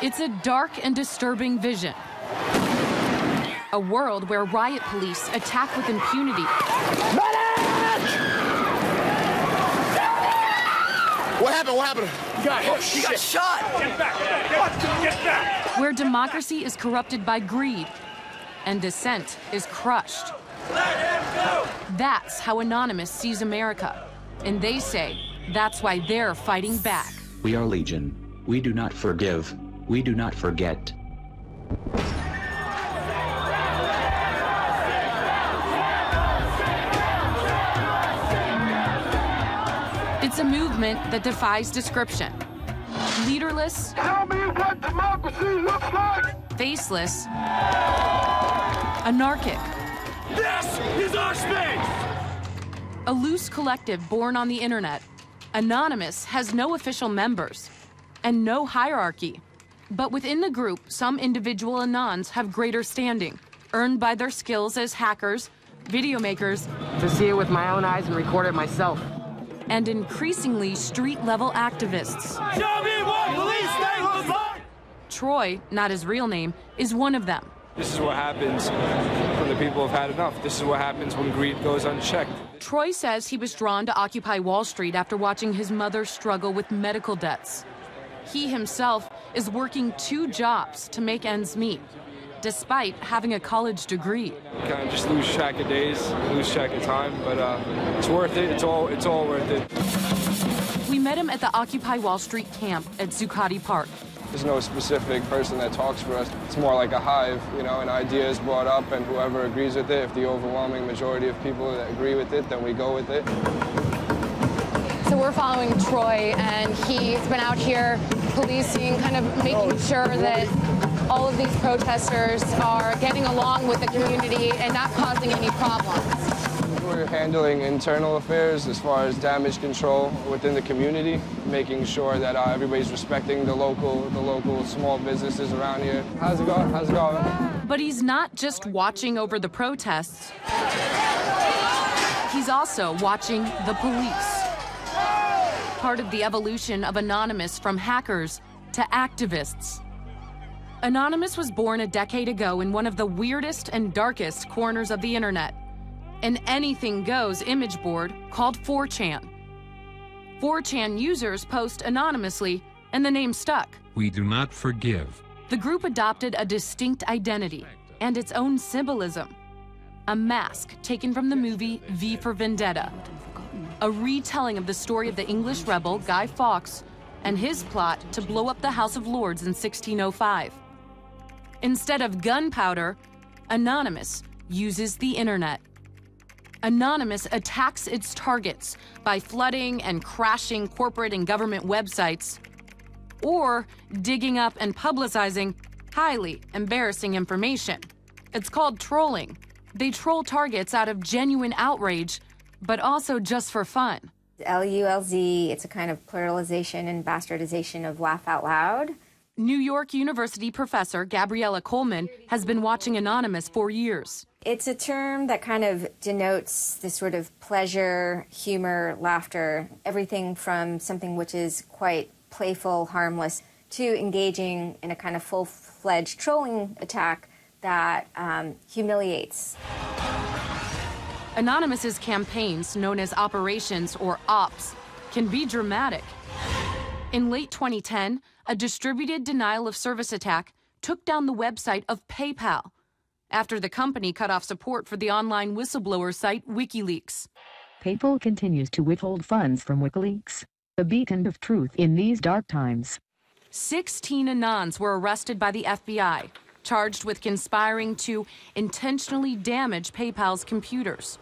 It's a dark and disturbing vision. A world where riot police attack with impunity. What happened? What happened? He got hit. He got shot. Get back. Get back. Where democracy is corrupted by greed and dissent is crushed. Let him go. That's how Anonymous sees America. And they say that's why they're fighting back. We are Legion. We do not forgive. We do not forget. It's a movement that defies description. Leaderless. Tell me what democracy looks like. Faceless. Anarchic. This is our space. A loose collective born on the internet. Anonymous has no official members and no hierarchy. But within the group, some individual Anons have greater standing, earned by their skills as hackers, video makers, to see it with my own eyes and record it myself, and increasingly street-level activists. Show me what police state looks like. Troy, not his real name, is one of them. This is what happens when the people have had enough. This is what happens when greed goes unchecked. Troy says he was drawn to Occupy Wall Street after watching his mother struggle with medical debts. He himself is working 2 jobs to make ends meet, despite having a college degree. You kind of just lose track of days, lose track of time, but it's worth it. It's all worth it. We met him at the Occupy Wall Street camp at Zuccotti Park. There's no specific person that talks for us. It's more like a hive, you know, an idea is brought up and whoever agrees with it, if the overwhelming majority of people that agree with it, then we go with it. So we're following Troy, and he's been out here policing, kind of making sure that all of these protesters are getting along with the community and not causing any problems. We're handling internal affairs as far as damage control within the community, making sure that everybody's respecting the local small businesses around here. How's it going? How's it going? But he's not just watching over the protests. He's also watching the police. Part of the evolution of Anonymous from hackers to activists. Anonymous was born a decade ago in one of the weirdest and darkest corners of the internet, an anything-goes image board called 4chan. 4chan users post anonymously, and the name stuck. We do not forgive. The group adopted a distinct identity and its own symbolism. A mask taken from the movie V for Vendetta, a retelling of the story of the English rebel Guy Fawkes and his plot to blow up the House of Lords in 1605. Instead of gunpowder, Anonymous uses the internet. Anonymous attacks its targets by flooding and crashing corporate and government websites, or digging up and publicizing highly embarrassing information. It's called trolling. They troll targets out of genuine outrage, but also just for fun. LULZ, it's a kind of pluralization and bastardization of laugh out loud. New York University professor Gabriella Coleman has been watching Anonymous for years. It's a term that kind of denotes this sort of pleasure, humor, laughter, everything from something which is quite playful, harmless, to engaging in a kind of full-fledged trolling attack that humiliates. Anonymous's campaigns, known as operations or ops, can be dramatic. In late 2010, a distributed denial of service attack took down the website of PayPal after the company cut off support for the online whistleblower site WikiLeaks. PayPal continues to withhold funds from WikiLeaks, a beacon of truth in these dark times. 16 Anons were arrested by the FBI, charged with conspiring to intentionally damage PayPal's computers.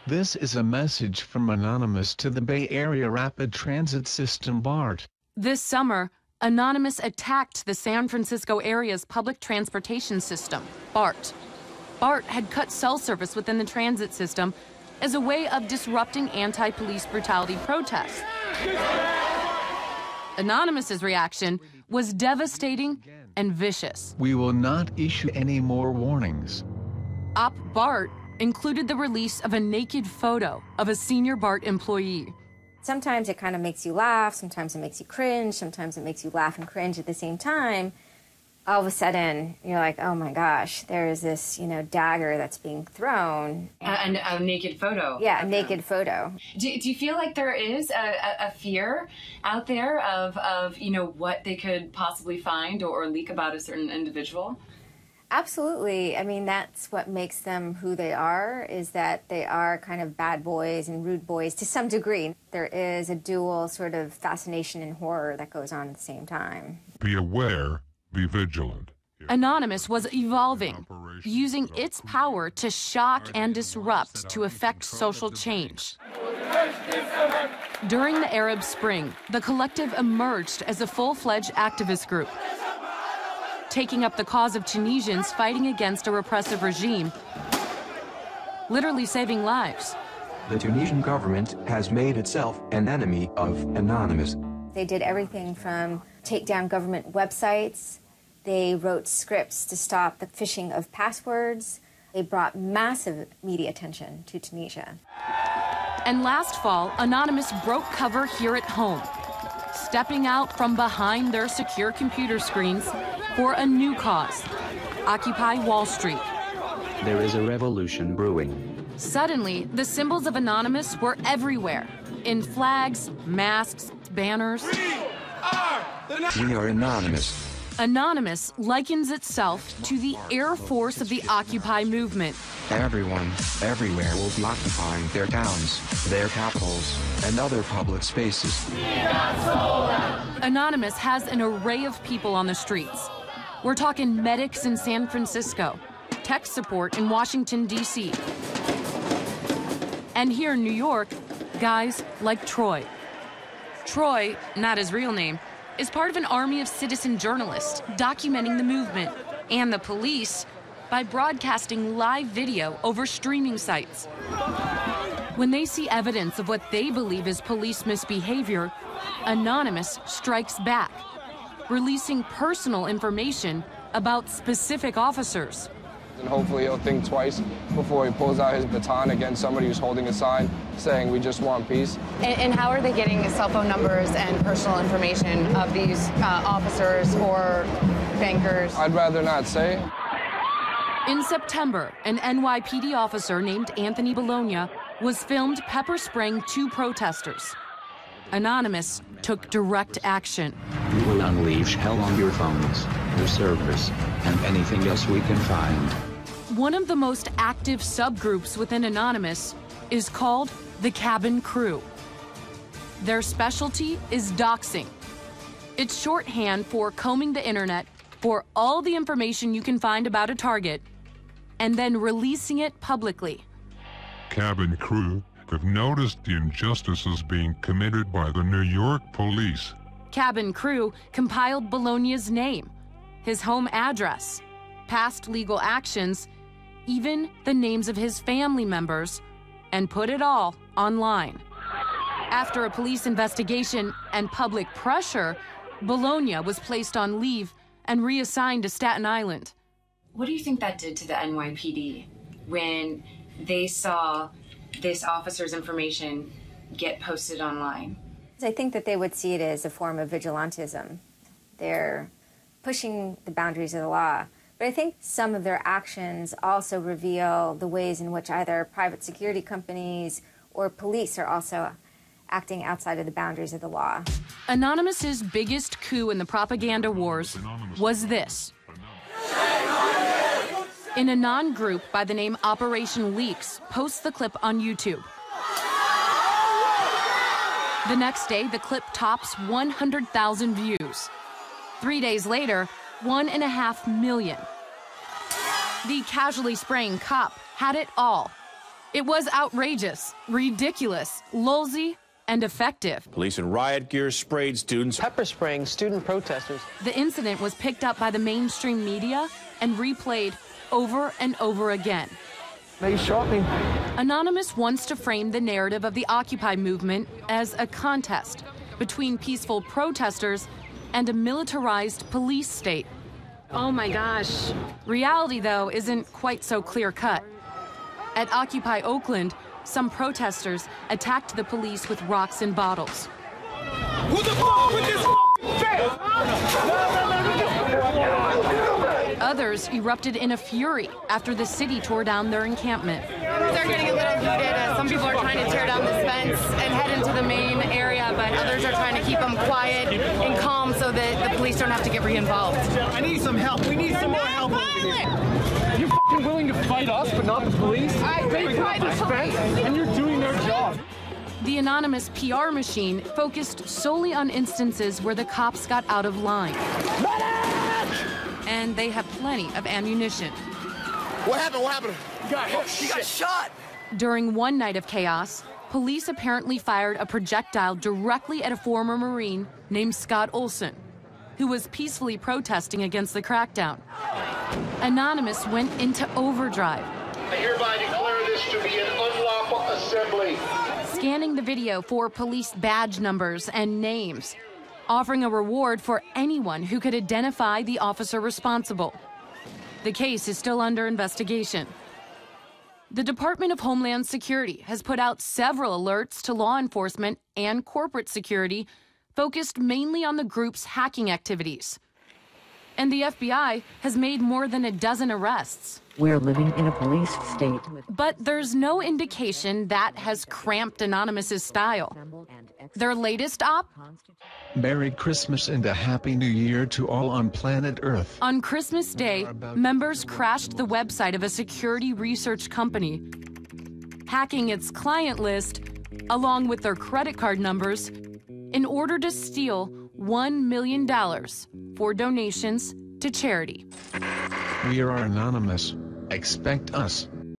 This is a message from Anonymous to the Bay Area Rapid Transit System BART. This summer, Anonymous attacked the San Francisco area's public transportation system, BART. BART had cut cell service within the transit system as a way of disrupting anti-police brutality protests. Anonymous's reaction was devastating and vicious. We will not issue any more warnings. Op BART included the release of a naked photo of a senior BART employee. Sometimes it kind of makes you laugh, sometimes it makes you cringe, sometimes it makes you laugh and cringe at the same time. All of a sudden, you're like, oh my gosh, there is this, dagger that's being thrown. A naked photo. Yeah, a naked photo. Do you feel like there is a fear out there of what they could possibly find or leak about a certain individual? Absolutely. I mean, that's what makes them who they are, is that they are kind of bad boys and rude boys to some degree. There is a dual sort of fascination and horror that goes on at the same time. Be aware. Be vigilant. Anonymous was evolving, using its power to shock and disrupt to effect social change. During the Arab Spring, the collective emerged as a full-fledged activist group, taking up the cause of Tunisians fighting against a repressive regime, literally saving lives. The Tunisian government has made itself an enemy of Anonymous. They did everything from take down government websites. They wrote scripts to stop the phishing of passwords. They brought massive media attention to Tunisia. And last fall, Anonymous broke cover here at home, stepping out from behind their secure computer screens for a new cause: Occupy Wall Street. There is a revolution brewing. Suddenly, the symbols of Anonymous were everywhere, in flags, masks, banners. We are Anonymous. Anonymous likens itself to the Air Force of the Occupy movement. Everyone, everywhere will be occupying their towns, their capitals, and other public spaces. Anonymous has an array of people on the streets. We're talking medics in San Francisco, tech support in Washington, D.C. And here in New York, guys like Troy. Troy, not his real name, is part of an army of citizen journalists documenting the movement and the police by broadcasting live video over streaming sites. When they see evidence of what they believe is police misbehavior, Anonymous strikes back, releasing personal information about specific officers. And hopefully he'll think twice before he pulls out his baton against somebody who's holding a sign saying, "We just want peace." And how are they getting cell phone numbers and personal information of these officers or bankers? I'd rather not say. In September, an NYPD officer named Anthony Bologna was filmed pepper spraying 2 protesters. Anonymous took direct action. We will unleash hell on your phones, your servers, and anything else we can find. One of the most active subgroups within Anonymous is called the Cabin Crew. Their specialty is doxing. It's shorthand for combing the internet for all the information you can find about a target and then releasing it publicly. Cabin Crew have noticed the injustices being committed by the New York police. Cabin Crew compiled Bologna's name, his home address, past legal actions, even the names of his family members, and put it all online. After a police investigation and public pressure, Bologna was placed on leave and reassigned to Staten Island. What do you think that did to the NYPD when they saw this officer's information get posted online? I think that they would see it as a form of vigilantism. They're pushing the boundaries of the law. But I think some of their actions also reveal the ways in which either private security companies or police are also acting outside of the boundaries of the law. Anonymous's biggest coup in the propaganda wars was this. An Anon group by the name Operation Leaks posts the clip on YouTube. The next day, the clip tops 100,000 views. 3 days later, 1.5 million. The casually spraying cop had it all. It was outrageous, ridiculous, lulzy, and effective. Police in riot gear sprayed students. Pepper spraying student protesters. The incident was picked up by the mainstream media and replayed over and over again. They shot me. Anonymous wants to frame the narrative of the Occupy movement as a contest between peaceful protesters and a militarized police state. Oh my gosh. Reality, though, isn't quite so clear-cut. At Occupy Oakland, some protesters attacked the police with rocks and bottles. Who the fuck put this face? Others erupted in a fury after the city tore down their encampment. They're getting a little heated. Some people are trying to tear down this fence and head into the main area, but others are trying to keep them quiet and calm so that the police don't have to get re-involved. I need some help. We need some more help over here. You're fucking willing to fight us, but not the police? They tried this fence, and you're doing their job. The anonymous PR machine focused solely on instances where the cops got out of line. And they have plenty of ammunition. What happened? What happened? He got shot. During one night of chaos, police apparently fired a projectile directly at a former Marine named Scott Olson, who was peacefully protesting against the crackdown. Anonymous went into overdrive. I hereby declare this to be an unlawful assembly. Scanning the video for police badge numbers and names, offering a reward for anyone who could identify the officer responsible. The case is still under investigation. The Department of Homeland Security has put out several alerts to law enforcement and corporate security focused mainly on the group's hacking activities. And the FBI has made more than a dozen arrests. We're living in a police state. But there's no indication that has cramped Anonymous's style. Their latest op? Merry Christmas and a Happy New Year to all on planet Earth. On Christmas Day, members crashed the website of a security research company, hacking its client list along with their credit card numbers in order to steal $1 million for donations to charity. We are anonymous. Expect us.